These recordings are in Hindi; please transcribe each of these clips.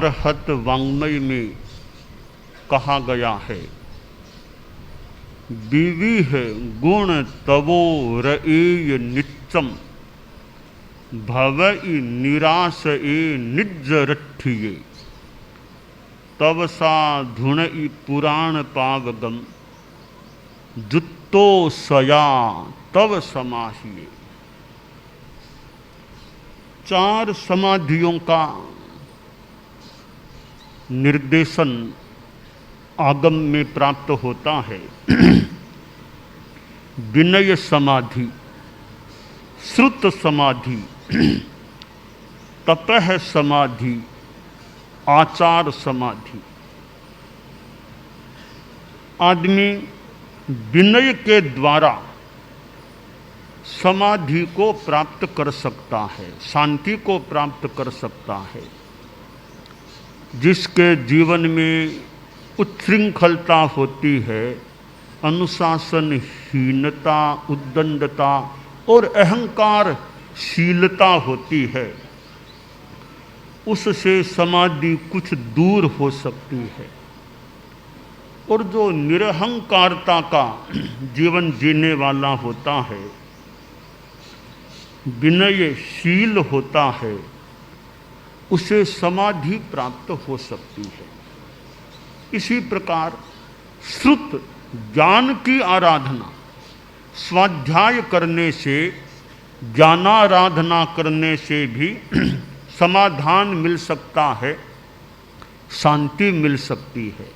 अरहत वाङ्मय में कहा गया है, बीवी है गुण तवो रएय नित्यम, भवई निराश ए निज रठिये, तव सा धुणई पुराण पावगम, जुत्तो सया तव समाहिये। 4 समाधियों का निर्देशन आगम में प्राप्त होता है। विनय समाधि, श्रुत समाधि, तपह समाधि, आचार समाधि। आदमी विनय के द्वारा समाधि को प्राप्त कर सकता है, शांति को प्राप्त कर सकता है। जिसके जीवन में उच्छृंखलता होती है, अनुशासनहीनता, उद्दंडता और अहंकारशीलता होती है, उससे समाधि कुछ दूर हो सकती है। और जो निरहंकारता का जीवन जीने वाला होता है, विनयशील होता है, उसे समाधि प्राप्त हो सकती है। इसी प्रकार श्रुत ज्ञान की आराधना, स्वाध्याय करने से, ज्ञानाराधना करने से भी समाधान मिल सकता है, शांति मिल सकती है।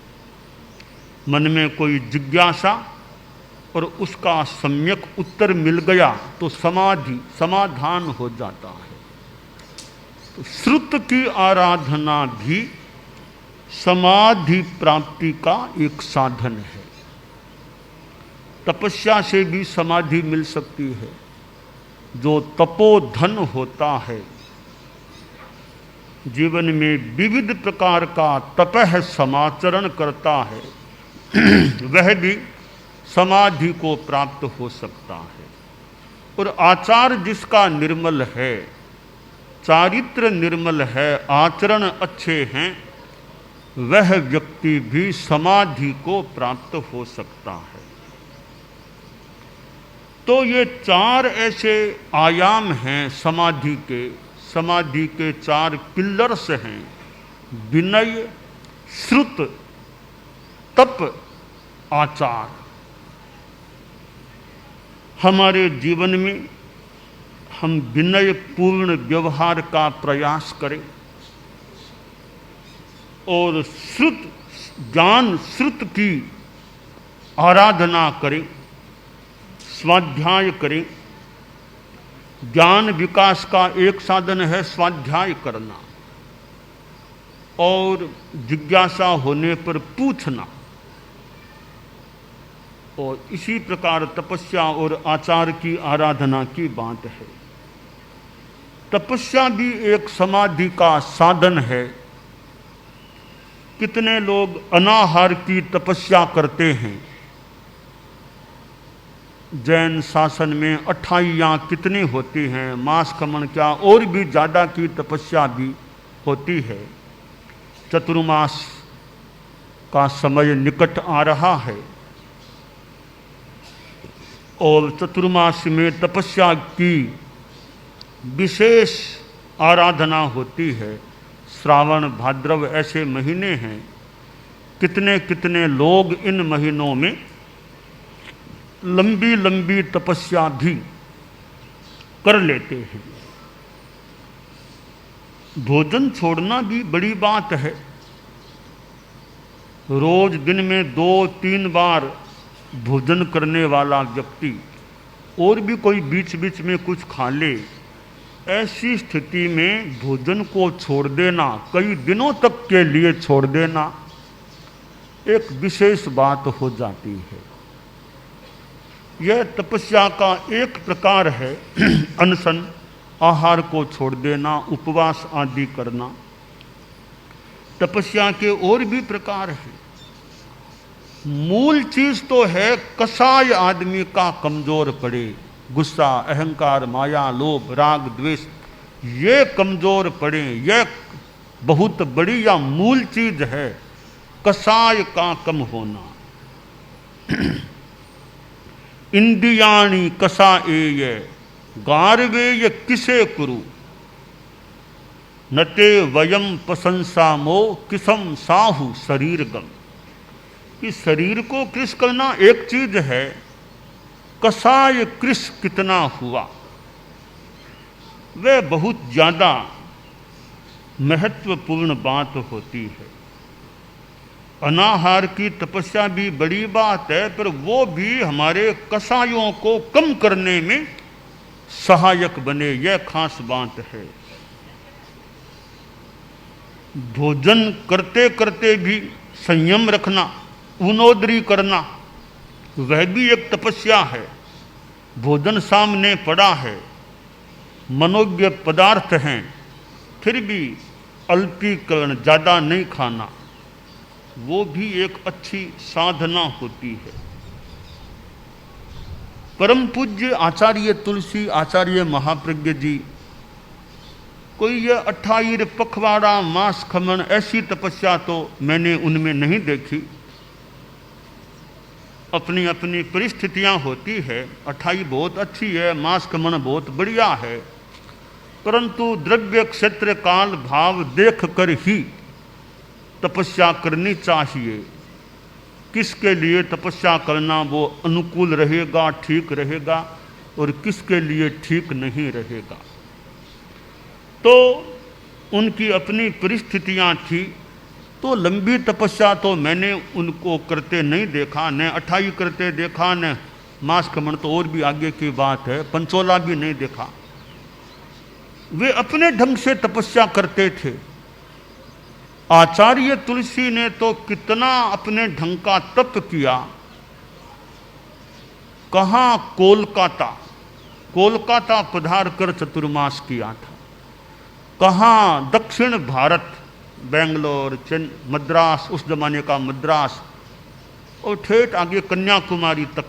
मन में कोई जिज्ञासा और उसका सम्यक उत्तर मिल गया तो समाधान हो जाता है। तो श्रुत की आराधना भी समाधि प्राप्ति का एक साधन है। तपस्या से भी समाधि मिल सकती है। जो तपोधन होता है, जीवन में विविध प्रकार का तपह समाचरण करता है, वह भी समाधि को प्राप्त हो सकता है। और आचार जिसका निर्मल है, चारित्र निर्मल है, आचरण अच्छे हैं, वह व्यक्ति भी समाधि को प्राप्त हो सकता है। तो ये 4 ऐसे आयाम हैं समाधि के 4 पिलर्स हैं। विनय, श्रुत, तप, आचार। हमारे जीवन में हम विनय पूर्ण व्यवहार का प्रयास करें और श्रुत की आराधना करें, स्वाध्याय करें। ज्ञान विकास का एक साधन है स्वाध्याय करना और जिज्ञासा होने पर पूछना। और इसी प्रकार तपस्या और आचार की आराधना की बात है। तपस्या भी एक समाधि का साधन है। कितने लोग अनाहार की तपस्या करते हैं। जैन शासन में 28 कितनी होती हैं, मास खमन क्या और भी ज़्यादा की तपस्या भी होती है। चतुर्मास का समय निकट आ रहा है और चतुर्मास में तपस्या की विशेष आराधना होती है। श्रावण भाद्रव ऐसे महीने हैं, कितने कितने लोग इन महीनों में लंबी लंबी तपस्या भी कर लेते हैं। भोजन छोड़ना भी बड़ी बात है। रोज दिन में 2-3 बार भोजन करने वाला व्यक्ति और भी कोई बीच बीच में कुछ खा ले, ऐसी स्थिति में भोजन को छोड़ देना, कई दिनों तक के लिए छोड़ देना, एक विशेष बात हो जाती है। यह तपस्या का एक प्रकार है। अनशन, आहार को छोड़ देना, उपवास आदि करना। तपस्या के और भी प्रकार हैं। मूल चीज तो है कसाय आदमी का कमजोर पड़े। गुस्सा, अहंकार, माया, लोभ, राग, द्वेष ये कमजोर पड़े, ये बहुत बड़ी या मूल चीज है कसाय का कम होना। इंद्रियाणी कसा एय गारवेय किसे कुरु नते वयम प्रशंसा मो किसम साहु शरीर गम। कि शरीर को कृष करना एक चीज है, कसाय कृष कितना हुआ वह बहुत ज्यादा महत्वपूर्ण बात होती है। अनाहार की तपस्या भी बड़ी बात है, पर वो भी हमारे कसायों को कम करने में सहायक बने, यह खास बात है। भोजन करते करते भी संयम रखना, उनोदरी करना, वह भी एक तपस्या है। भोजन सामने पड़ा है, मनोज्ञ पदार्थ हैं, फिर भी अल्पीकरण ज़्यादा नहीं खाना, वो भी एक अच्छी साधना होती है। परम पूज्य आचार्य तुलसी आचार्य महाप्रज्ञ जी कोई ये 28 पखवाड़ा मांस खमन ऐसी तपस्या तो मैंने उनमें नहीं देखी। अपनी अपनी परिस्थितियां होती है। 28 बहुत अच्छी है, मांस खमन बहुत बढ़िया है, परंतु द्रव्य क्षेत्र काल भाव देख कर ही तपस्या करनी चाहिए। किसके लिए तपस्या करना वो अनुकूल रहेगा, ठीक रहेगा, और किसके लिए ठीक नहीं रहेगा। तो उनकी अपनी परिस्थितियां थी, तो लंबी तपस्या तो मैंने उनको करते नहीं देखा, न 28 करते देखा, न मांस खमन तो और भी आगे की बात है, पंचोला भी नहीं देखा। वे अपने ढंग से तपस्या करते थे। आचार्य तुलसी ने तो कितना अपने ढंग का तप किया। कहाँ कोलकाता पधार कर चतुर्मास किया था, कहाँ दक्षिण भारत, बेंगलोर, मद्रास, उस जमाने का मद्रास, और ठेठ आगे कन्याकुमारी तक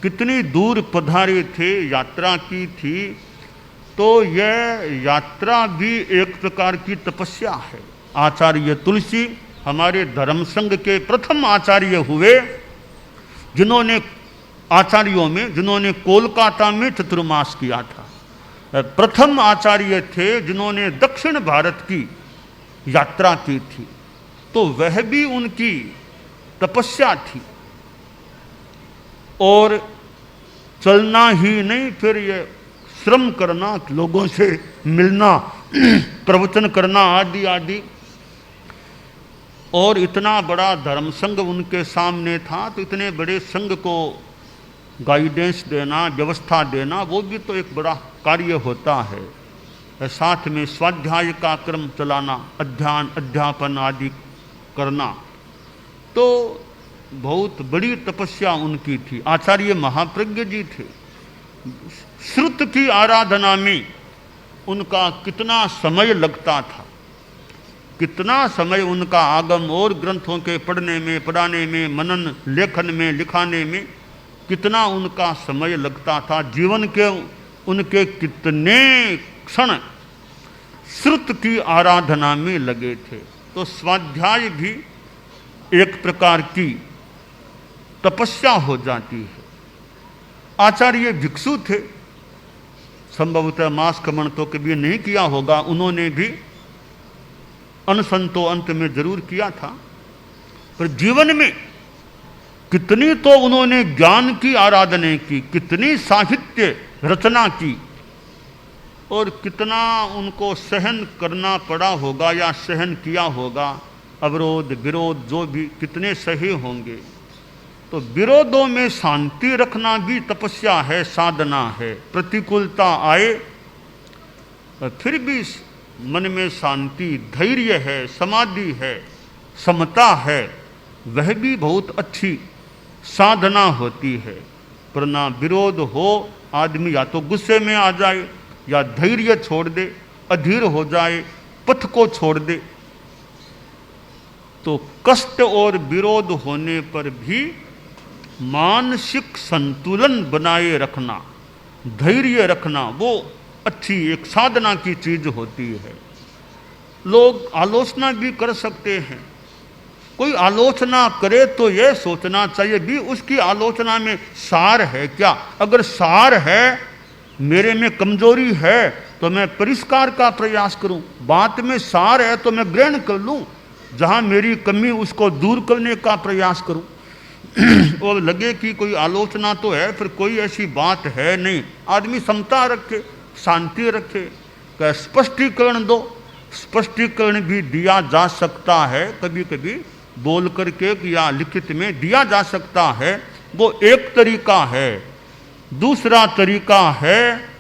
कितनी दूर पधारे थे, यात्रा की थी। तो यह यात्रा भी एक प्रकार की तपस्या है। आचार्य तुलसी हमारे धर्म संघ के प्रथम आचार्य हुए, जिन्होंने आचार्यों में जिन्होंने कोलकाता में चतुर्मास किया था। प्रथम आचार्य थे जिन्होंने दक्षिण भारत की यात्रा की थी, तो वह भी उनकी तपस्या थी। और चलना ही नहीं, फिर ये श्रम करना, लोगों से मिलना, प्रवचन करना आदि आदि। और इतना बड़ा धर्म संघ उनके सामने था, तो इतने बड़े संघ को गाइडेंस देना, व्यवस्था देना, वो भी तो एक बड़ा कार्य होता है। साथ में स्वाध्याय का क्रम चलाना, अध्ययन अध्यापन आदि करना, तो बहुत बड़ी तपस्या उनकी थी। आचार्य महाप्रज्ञ जी थे। श्रुत की आराधना में उनका कितना समय लगता था, कितना समय उनका आगम और ग्रंथों के पढ़ने में, पढ़ाने में, मनन लेखन में, लिखाने में कितना उनका समय लगता था। जीवन के उनके कितने क्षण श्रुत की आराधना में लगे थे। तो स्वाध्याय भी एक प्रकार की तपस्या हो जाती है। आचार्य भिक्षु थे, संभवतः मांस खमन तो कभी नहीं किया होगा, उन्होंने भी अनशन तो अंत में जरूर किया था, पर जीवन में कितनी तो उन्होंने ज्ञान की आराधना की, कितनी साहित्य रचना की, और कितना उनको सहन करना पड़ा होगा या सहन किया होगा, अवरोध विरोध जो भी कितने सहे होंगे। तो विरोधों में शांति रखना भी तपस्या है, साधना है। प्रतिकूलता आए फिर भी मन में शांति, धैर्य है, समाधि है, समता है, वह भी बहुत अच्छी साधना होती है। पर ना विरोध हो, आदमी या तो गुस्से में आ जाए, या धैर्य छोड़ दे, अधीर हो जाए, पथ को छोड़ दे। तो कष्ट और विरोध होने पर भी मानसिक संतुलन बनाए रखना, धैर्य रखना, वो अच्छी एक साधना की चीज होती है। लोग आलोचना भी कर सकते हैं। कोई आलोचना करे तो यह सोचना चाहिए भी उसकी आलोचना में सार है क्या। अगर सार है, मेरे में कमजोरी है, तो मैं परिष्कार का प्रयास करूं। बात में सार है तो मैं ग्रहण कर लूं, जहां मेरी कमी उसको दूर करने का प्रयास करूं। और लगे कि कोई आलोचना तो है, फिर कोई ऐसी बात है नहीं। आदमी समता रखे, शांति रखे, क्या स्पष्टीकरण दो। स्पष्टीकरण भी दिया जा सकता है, कभी कभी बोल करके या लिखित में दिया जा सकता है, वो एक तरीका है। दूसरा तरीका है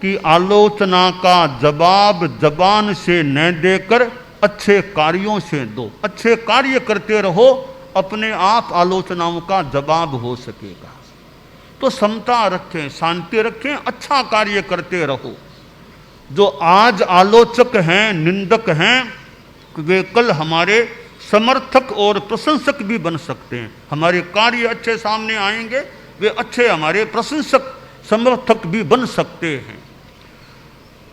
कि आलोचना का जवाब जबान से न देकर अच्छे कार्यों से दो। अच्छे कार्य करते रहो, अपने आप आलोचनाओं का जवाब हो सकेगा। तो समता रखें, शांति रखें, अच्छा कार्य करते रहो। जो आज आलोचक हैं, निंदक हैं, वे कल हमारे समर्थक और प्रशंसक भी बन सकते हैं। हमारे कार्य अच्छे सामने आएंगे, वे अच्छे हमारे प्रशंसक समर्थक भी बन सकते हैं।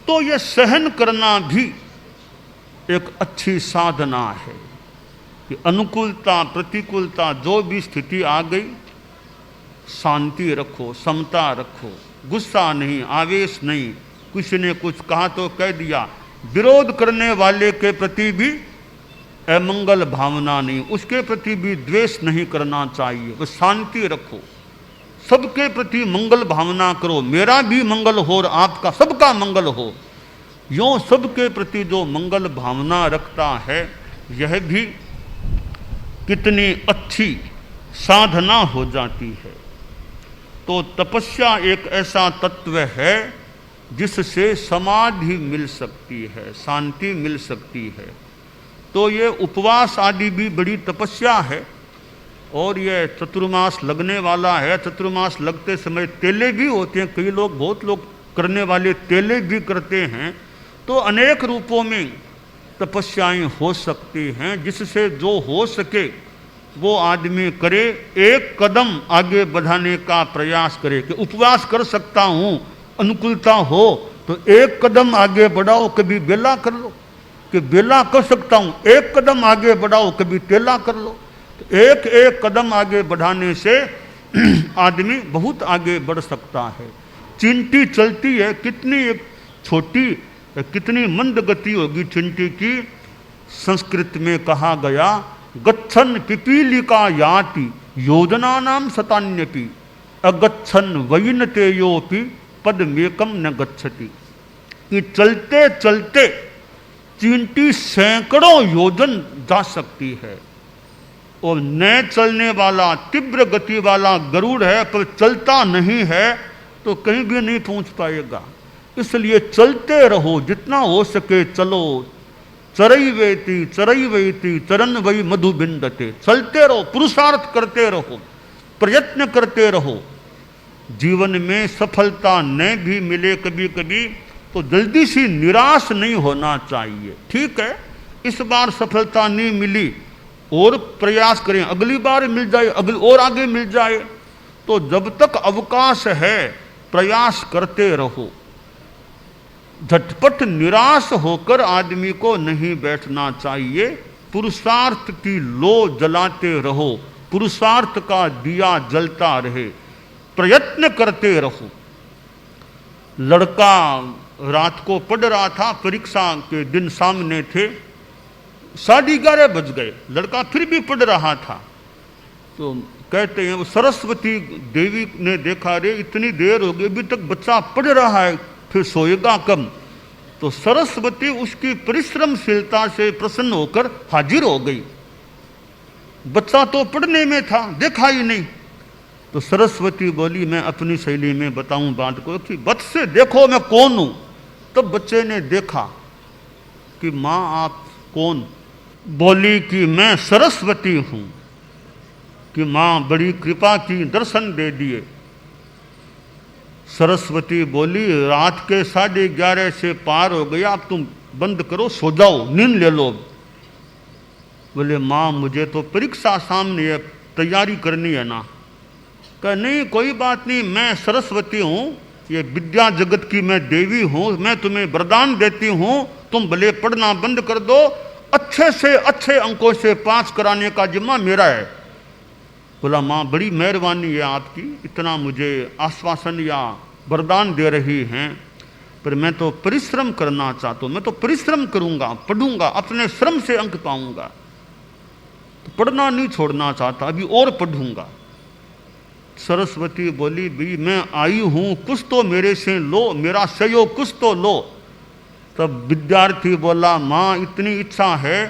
तो यह सहन करना भी एक अच्छी साधना है कि अनुकूलता प्रतिकूलता जो भी स्थिति आ गई, शांति रखो, समता रखो, गुस्सा नहीं, आवेश नहीं। किसी ने कुछ कहा तो कह दिया, विरोध करने वाले के प्रति भी अमंगल भावना नहीं, उसके प्रति भी द्वेष नहीं करना चाहिए। वो शांति रखो, सबके प्रति मंगल भावना करो, मेरा भी मंगल हो और आपका सबका मंगल हो। यों सबके प्रति जो मंगल भावना रखता है, यह भी कितनी अच्छी साधना हो जाती है। तो तपस्या एक ऐसा तत्व है जिससे समाधि मिल सकती है, शांति मिल सकती है। तो ये उपवास आदि भी बड़ी तपस्या है। और ये चतुर्मास लगने वाला है। चतुर्मास लगते समय तेले भी होते हैं, कई लोग, बहुत लोग करने वाले तेले भी करते हैं। तो अनेक रूपों में तपस्याएं हो सकती हैं, जिससे जो हो सके वो आदमी करे। एक कदम आगे बढ़ाने का प्रयास करे कि उपवास कर सकता हूँ, अनुकूलता हो तो एक कदम आगे बढ़ाओ, कभी बेला कर लो कि बेला कर सकता हूँ, एक कदम आगे बढ़ाओ, कभी तेला कर लो। तो एक एक कदम आगे बढ़ाने से आदमी बहुत आगे बढ़ सकता है। चिंटी चलती है, कितनी एक छोटी, कितनी मंद गति होगी चिंटी की। संस्कृत में कहा गया, गच्छन पिपीलिका याति योजनानाम शतान्यपि अगच्छन वैनतेयोपि पदमेकम न गच्छति। कि चलते चलते चींटी सैकड़ों योजन जा सकती है। और न चलने वाला, तीव्र गति वाला गरुड़ है, पर चलता नहीं है तो कहीं भी नहीं पहुंच पाएगा। इसलिए चलते रहो, जितना हो सके चलो। चरैवेति चरैवेति चरन वै मधु बिंदते। चलते रहो, पुरुषार्थ करते रहो, प्रयत्न करते रहो। जीवन में सफलता न भी मिले कभी कभी तो जल्दी सी निराश नहीं होना चाहिए। ठीक है, इस बार सफलता नहीं मिली, और प्रयास करें, अगली बार मिल जाए, अगली और आगे मिल जाए। तो जब तक अवकाश है प्रयास करते रहो। झटपट निराश होकर आदमी को नहीं बैठना चाहिए। पुरुषार्थ की लो जलाते रहो, पुरुषार्थ का दिया जलता रहे, प्रयत्न करते रहो। लड़का रात को पढ़ रहा था, परीक्षा के दिन सामने थे, 11:30 बज गए, लड़का फिर भी पढ़ रहा था। तो कहते हैं वो सरस्वती देवी ने देखा, रे इतनी देर हो गई, अभी तक बच्चा पढ़ रहा है, फिर सोएगा कब। तो सरस्वती उसकी परिश्रमशीलता से प्रसन्न होकर हाजिर हो गई। बच्चा तो पढ़ने में था, देखा ही नहीं। तो सरस्वती बोली, मैं अपनी शैली में बताऊं बात को कि बच्चे से देखो मैं कौन हूं। तब बच्चे ने देखा कि माँ आप कौन। बोली कि मैं सरस्वती हूं। कि माँ बड़ी कृपा की, दर्शन दे दिए। सरस्वती बोली, रात के 11:30 से पार हो गया, अब तुम बंद करो, सो जाओ, नींद ले लो। बोले माँ मुझे तो परीक्षा सामने है, तैयारी करनी है ना। कहा नहीं कोई बात नहीं, मैं सरस्वती हूँ, ये विद्या जगत की मैं देवी हूँ, मैं तुम्हें वरदान देती हूँ, तुम भले पढ़ना बंद कर दो, अच्छे से अच्छे अंकों से पास कराने का जिम्मा मेरा है। बोला माँ बड़ी मेहरबानी है आपकी, इतना मुझे आश्वासन या वरदान दे रही हैं, पर मैं तो परिश्रम करना चाहता हूँ, मैं तो परिश्रम करूँगा, पढ़ूंगा, अपने श्रम से अंक पाऊंगा, तो पढ़ना नहीं छोड़ना चाहता, अभी और पढ़ूंगा। सरस्वती बोली भी मैं आई हूँ, कुछ तो मेरे से लो, मेरा सहयोग कुछ तो लो। तब विद्यार्थी बोला माँ इतनी इच्छा है,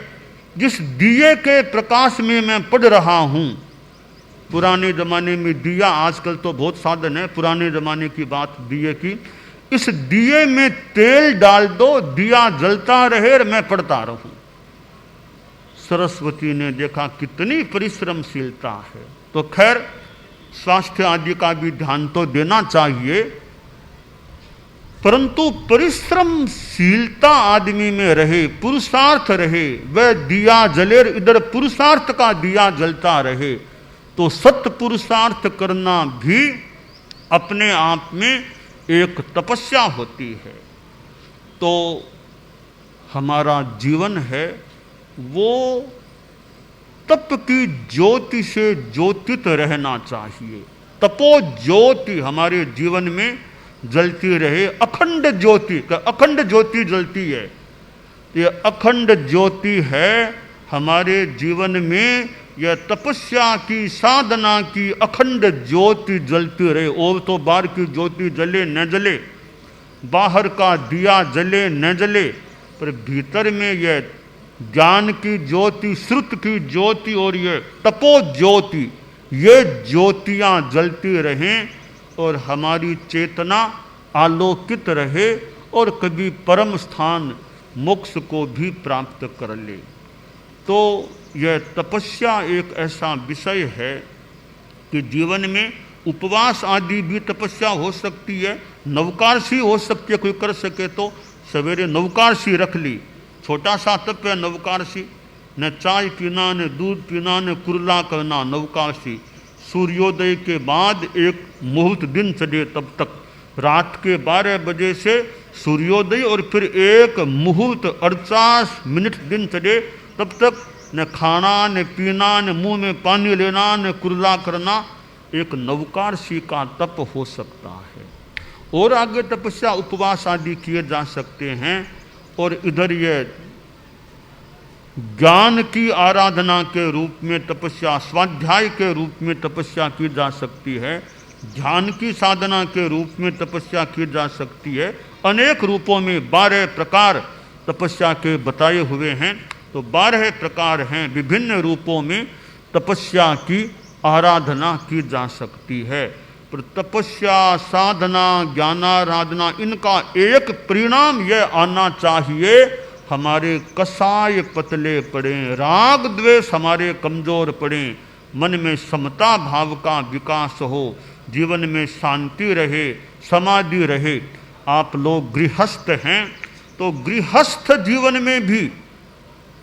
जिस दिए के प्रकाश में मैं पढ़ रहा हूँ, पुराने ज़माने में दिया, आजकल तो बहुत साधन है, पुराने ज़माने की बात दिए की, इस दिए में तेल डाल दो, दिया जलता रहे और मैं पढ़ता रहूं। सरस्वती ने देखा कितनी परिश्रमशीलता है, तो खैर स्वास्थ्य आदि का भी ध्यान तो देना चाहिए, परंतु परिश्रमशीलता आदमी में रहे, पुरुषार्थ रहे, वह दिया जले, इधर पुरुषार्थ का दिया जलता रहे, तो सत्य पुरुषार्थ करना भी अपने आप में एक तपस्या होती है। तो हमारा जीवन है वो तप की ज्योति से ज्योतित रहना चाहिए। तपो ज्योति हमारे जीवन में जलती रहे, अखंड ज्योति, अखंड ज्योति जलती है, ये अखंड ज्योति है हमारे जीवन में, यह तपस्या की साधना की अखंड ज्योति जलती रहे। और तो बाहर की ज्योति जले न जले, बाहर का दिया जले न जले, पर भीतर में यह ज्ञान की ज्योति, श्रुत की ज्योति और ये तपो ज्योति, ये ज्योतियाँ जलती रहें और हमारी चेतना आलोकित रहे और कभी परम स्थान मोक्ष को भी प्राप्त कर ले। तो यह तपस्या एक ऐसा विषय है कि जीवन में उपवास आदि भी तपस्या हो सकती है, नवकारसी हो सकती है, कोई कर सके तो सवेरे नवकारसी रख ली, छोटा सा तप है नवकारसी, न चाय पीना, न दूध पीना, न कुरला करना, नवकारसी। सूर्योदय के बाद एक मुहूर्त दिन चढ़े तब तक, रात के 12 बजे से सूर्योदय और फिर एक मुहूर्त 48 मिनट दिन चढ़े तब तक न खाना, न पीना, न मुंह में पानी लेना, न कुरला करना, एक नवकारसी का तप हो सकता है। और आगे तपस्या उपवास आदि किए जा सकते हैं। और इधर ये ज्ञान की आराधना के रूप में तपस्या, स्वाध्याय के रूप में तपस्या की जा सकती है, ध्यान की साधना के रूप में तपस्या की जा सकती है। अनेक रूपों में 12 प्रकार तपस्या के बताए हुए हैं। तो 12 प्रकार हैं, विभिन्न रूपों में तपस्या की आराधना की जा सकती है। पर तपस्या, साधना, ज्ञानाराधना, इनका एक परिणाम यह आना चाहिए, हमारे कसाय पतले पड़े, राग द्वेष हमारे कमजोर पड़े, मन में समता भाव का विकास हो, जीवन में शांति रहे, समाधि रहे। आप लोग गृहस्थ हैं, तो गृहस्थ जीवन में भी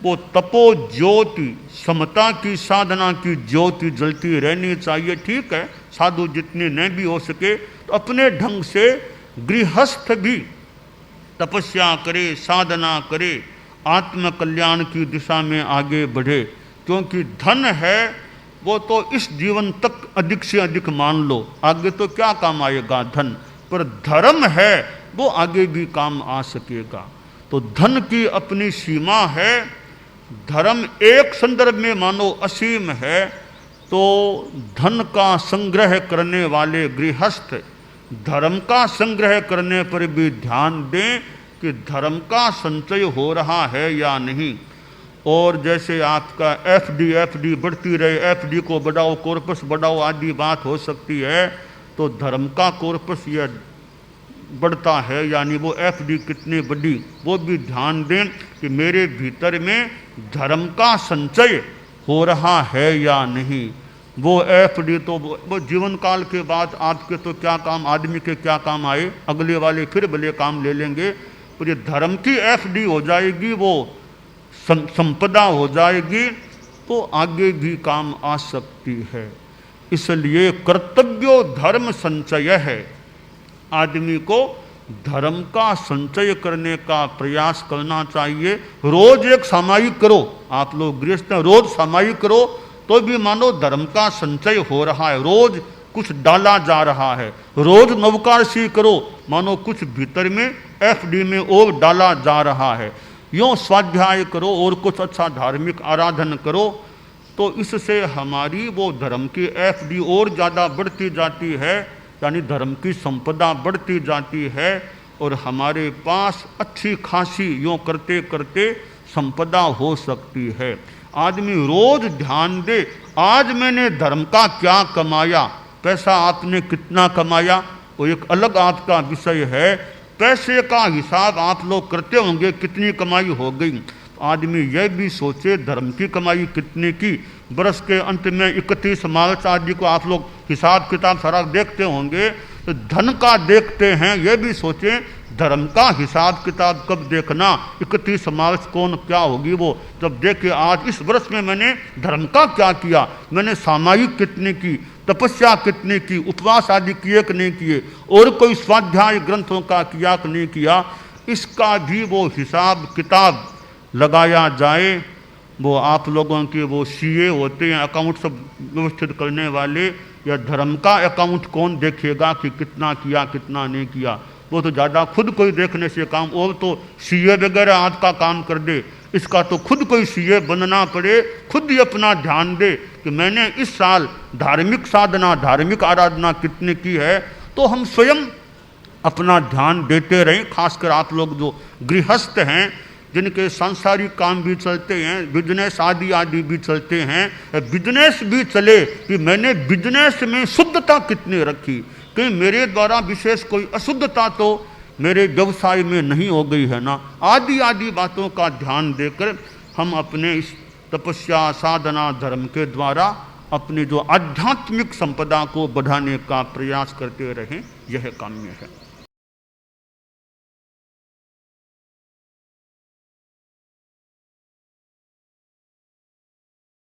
वो तपो ज्योति, समता की साधना की ज्योति जलती रहनी चाहिए। ठीक है, साधु जितने न भी हो सके तो अपने ढंग से गृहस्थ भी तपस्या करे, साधना करे, आत्म कल्याण की दिशा में आगे बढ़े। क्योंकि धन है वो तो इस जीवन तक अधिक से अधिक मान लो, आगे तो क्या काम आएगा धन, पर धर्म है वो आगे भी काम आ सकेगा। तो धन की अपनी सीमा है, धर्म एक संदर्भ में मानो असीम है, तो धन का संग्रह करने वाले गृहस्थ धर्म का संग्रह करने पर भी ध्यान दें कि धर्म का संचय हो रहा है या नहीं। और जैसे आपका एफडी बढ़ती रहे, एफडी को बढ़ाओ, कॉर्पस बढ़ाओ आदि बात हो सकती है, तो धर्म का कॉर्पस यह बढ़ता है, यानी वो एफडी कितनी बड़ी, वो भी ध्यान दें कि मेरे भीतर में धर्म का संचय हो रहा है या नहीं। वो एफडी तो वो जीवन काल के बाद आपके तो क्या काम, आदमी के क्या काम आए, अगले वाले फिर भले काम ले लेंगे, पर ये धर्म की एफडी हो जाएगी, वो संपदा हो जाएगी, तो आगे भी काम आ सकती है। इसलिए कर्तव्यो धर्म संचय है, आदमी को धर्म का संचय करने का प्रयास करना चाहिए। रोज एक सामायिक करो, आप लोग गृहस्थ रोज सामायिक करो तो भी मानो धर्म का संचय हो रहा है, रोज कुछ डाला जा रहा है। रोज नवकारसी करो, मानो कुछ भीतर में एफडी में और डाला जा रहा है। यूँ स्वाध्याय करो और कुछ अच्छा धार्मिक आराधन करो, तो इससे हमारी वो धर्म की एफडी और ज़्यादा बढ़ती जाती है, यानी धर्म की संपदा बढ़ती जाती है और हमारे पास अच्छी खासी यूँ करते करते संपदा हो सकती है। आदमी रोज ध्यान दे, आज मैंने धर्म का क्या कमाया, पैसा आपने कितना कमाया, वो एक अलग आपका विषय है। पैसे का हिसाब आप लोग करते होंगे कितनी कमाई हो गई। आदमी यह भी सोचे धर्म की कमाई कितने की। बरस के अंत में 31 मार्च आदि को आप लोग हिसाब किताब सारा देखते होंगे, तो धन का देखते हैं, यह भी सोचें धर्म का हिसाब किताब कब देखना, 31 मार्च कौन क्या होगी वो जब देखे आज इस वर्ष में मैंने धर्म का क्या किया, मैंने सामायिक कितने की, तपस्या कितने की, उपवास आदि किए कि नहीं किए, और कोई स्वाध्याय ग्रंथों का किया कि नहीं किया, इसका भी वो हिसाब किताब लगाया जाए। वो आप लोगों के वो सीए होते हैं, अकाउंट सब व्यवस्थित करने वाले, या धर्म का अकाउंट कौन देखेगा कि कितना किया कितना नहीं किया, वो तो ज़्यादा खुद कोई देखने से काम, और तो सीए वगैरह आज का काम कर दे, इसका तो खुद कोई सीए बनना पड़े, खुद ही अपना ध्यान दे कि मैंने इस साल धार्मिक साधना धार्मिक आराधना कितने की है, तो हम स्वयं अपना ध्यान देते रहें। खासकर आप लोग जो गृहस्थ हैं, जिनके सांसारिक काम भी चलते हैं, बिजनेस आदि आदि भी चलते हैं, बिजनेस भी चले कि मैंने बिजनेस में शुद्धता कितनी रखी, कि मेरे द्वारा विशेष कोई अशुद्धता तो मेरे व्यवसाय में नहीं हो गई है ना, आदि आदि बातों का ध्यान देकर हम अपने इस तपस्या साधना धर्म के द्वारा अपनी जो आध्यात्मिक संपदा को बढ़ाने का प्रयास करते रहें, यह काम्य है।